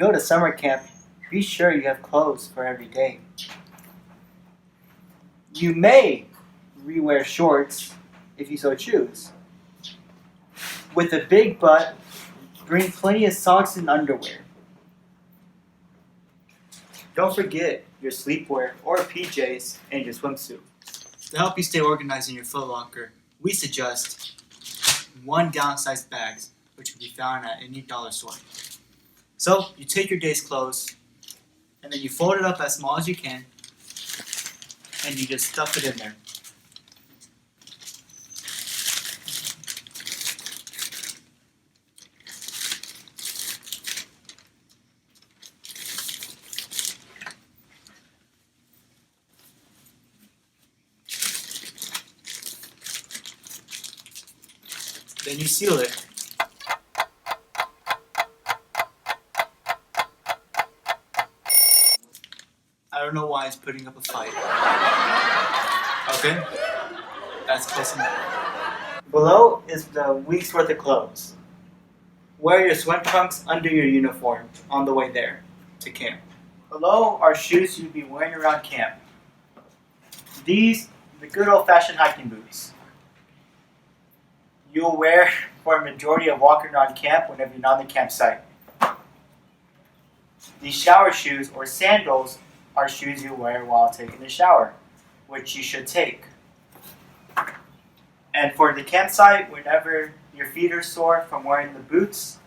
go to summer camp, be sure you have clothes for every day. You may rewear shorts if you so choose. With a big butt, bring plenty of socks and underwear. Don't forget your sleepwear or PJs and your swimsuit. To help you stay organized in your Foot Locker, we suggest 1 gallon sized bags, which can be found at any dollar store. So you take your day's clothes and then you fold it up as small as you can and you just stuff it in there. Then you seal it. I don't know why it's putting up a fight. Okay? That's close enough. Below is the week's worth of clothes. Wear your swim trunks under your uniform on the way there to camp. Below are shoes you'll be wearing around camp. These, the good old-fashioned hiking boots. You'll wear for a majority of walking around camp whenever you're not on the campsite. These shower shoes or sandals are shoes you wear while taking a shower, which you should take. And for the campsite, whenever your feet are sore from wearing the boots,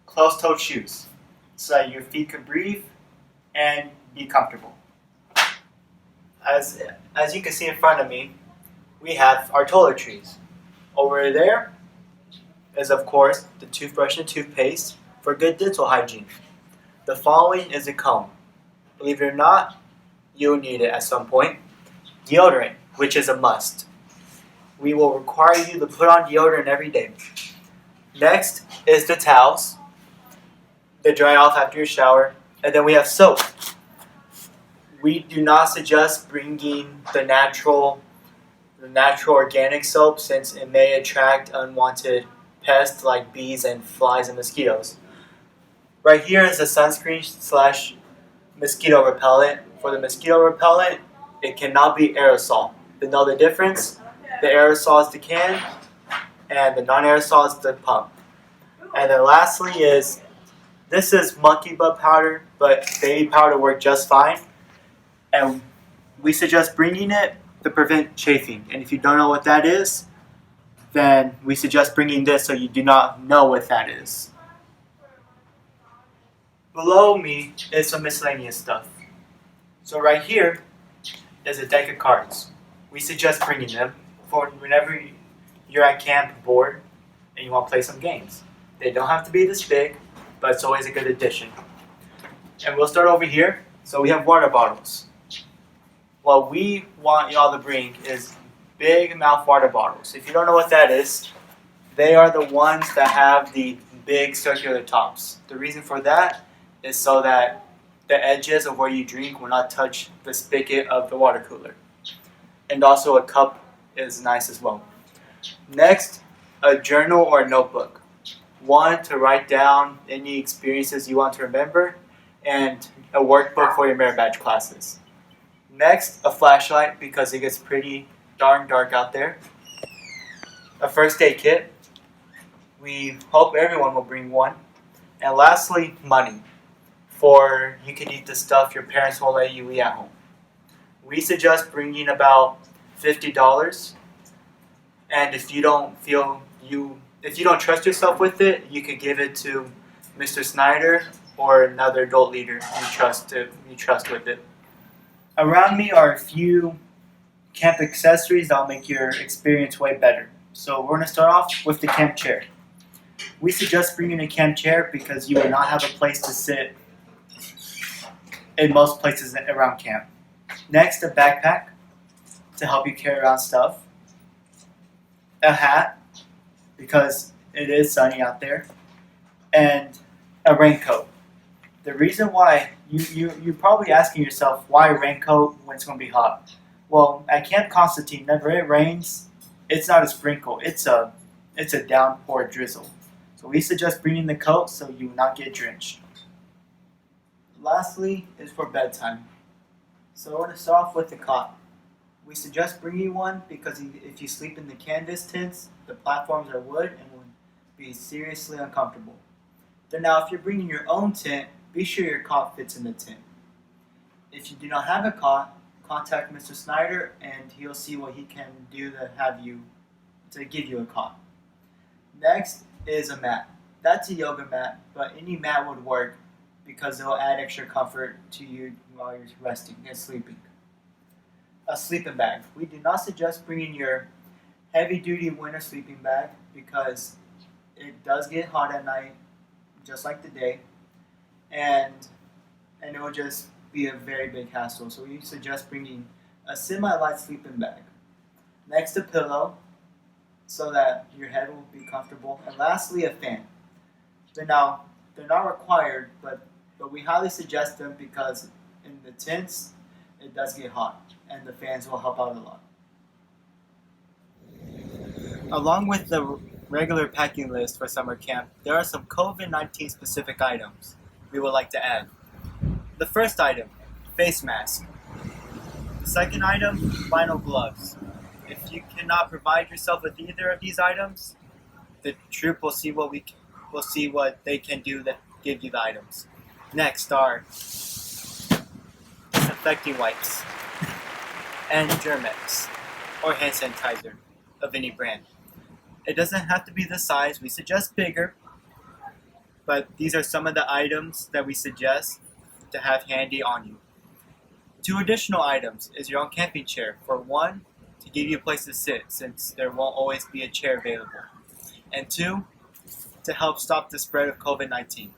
closed-toed shoes, so that your feet can breathe and be comfortable. As you can see in front of me, we have our toiletries. Over there is, of course, the toothbrush and toothpaste for good dental hygiene. The following is a comb. Believe it or not, you'll need it at some point. Deodorant, which is a must. We will require you to put on deodorant every day. Next is the towels. They dry off after your shower. And then we have soap. We do not suggest bringing the natural organic soap since it may attract unwanted pests like bees and flies and mosquitoes. Right here is the sunscreen / mosquito repellent. For the mosquito repellent, it cannot be aerosol. To know the difference, the aerosol is the can and the non-aerosol is the pump. And then lastly this is monkey butt powder, but baby powder works just fine. And we suggest bringing it to prevent chafing. And if you don't know what that is, then we suggest bringing this so you do not know what that is. Below me is some miscellaneous stuff. So right here is a deck of cards. We suggest bringing them for whenever you're at camp bored and you want to play some games. They don't have to be this big, but it's always a good addition. And we'll start over here. So we have water bottles. What we want y'all to bring is big mouth water bottles. If you don't know what that is, they are the ones that have the big circular tops. The reason for that is so that the edges of where you drink will not touch the spigot of the water cooler. And also a cup is nice as well. Next, a journal or a notebook. One to write down any experiences you want to remember, and a workbook for your merit badge classes. Next, a flashlight because it gets pretty darn dark out there. A first aid kit. We hope everyone will bring one. And lastly, money. For you can eat the stuff your parents won't let you eat at home. We suggest bringing about $50. And if you don't trust yourself with it, you could give it to Mr. Snyder or another adult leader you trust with it. Around me are a few camp accessories that'll make your experience way better. So we're going to start off with the camp chair. We suggest bringing a camp chair because you will not have a place to sit in most places around camp. Next, a backpack to help you carry around stuff. A hat because it is sunny out there. And a raincoat. The reason why, you're probably asking yourself, why a raincoat when it's going to be hot? Well, at Camp Constantine, whenever it rains, it's not a sprinkle, it's a downpour drizzle. So we suggest bringing the coat so you will not get drenched. Lastly is for bedtime. So we're going to start off with the cot. We suggest bringing one because if you sleep in the canvas tents, the platforms are wood and would be seriously uncomfortable. Then now if you're bringing your own tent, be sure your cot fits in the tent. If you do not have a cot, contact Mr. Snyder and he'll see what he can do to give you a cot. Next is a mat. That's a yoga mat, but any mat would work because it'll add extra comfort to you while you're resting and sleeping. A sleeping bag. We do not suggest bringing your heavy-duty winter sleeping bag because it does get hot at night, just like the day, and it will just be a very big hassle. So we suggest bringing a semi-light sleeping bag. Next, a pillow, so that your head will be comfortable. And lastly, a fan. They're not required, but we highly suggest them because in the tents it does get hot, and the fans will help out a lot. Along with the regular packing list for summer camp, there are some COVID-19 specific items we would like to add. The first item, face mask. The second item, vinyl gloves. If you cannot provide yourself with either of these items, the troop will see what they can do to give you the items. Next are disinfecting wipes and Germex or hand sanitizer of any brand. It doesn't have to be the size. We suggest bigger, but these are some of the items that we suggest to have handy on you. 2 additional items is your own camping chair. For 1, to give you a place to sit since there won't always be a chair available. And 2, to help stop the spread of COVID-19.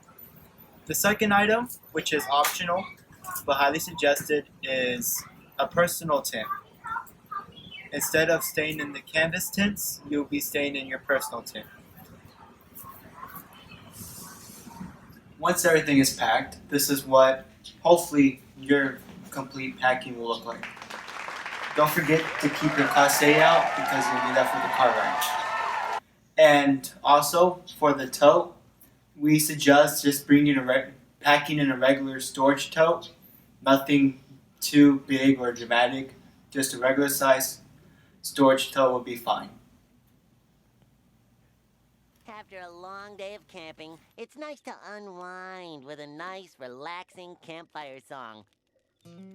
The second item, which is optional but highly suggested, is a personal tent. Instead of staying in the canvas tents, you'll be staying in your personal tent. Once everything is packed, this is what hopefully your complete packing will look like. Don't forget to keep your Class A out because you'll need that for the car ride. And also for the tote, we suggest just packing in a regular storage tote. Nothing too big or dramatic. Just a regular size storage tote will be fine. After a long day of camping, it's nice to unwind with a nice, relaxing campfire song.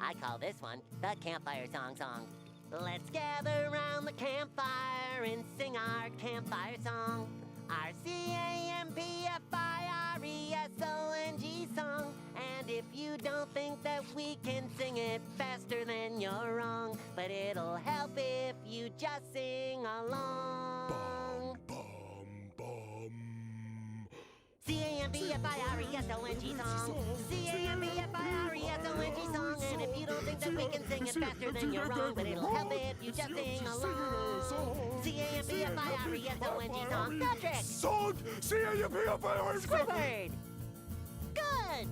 I call this one the Campfire Song. Let's gather around the campfire and sing our campfire song. Our CAMPFIRESONG song. And if you don't think that we can sing it faster, then you're wrong. But it'll help if you just sing along. CAMPFIRESONG song. CAMPFIRESONG song. And if you don't think that we can sing it faster, then you're wrong. But it'll help if you just sing along. CAMPFIRESONG song. Patrick! Song! CAMPFIRESONG! Squidward! Good!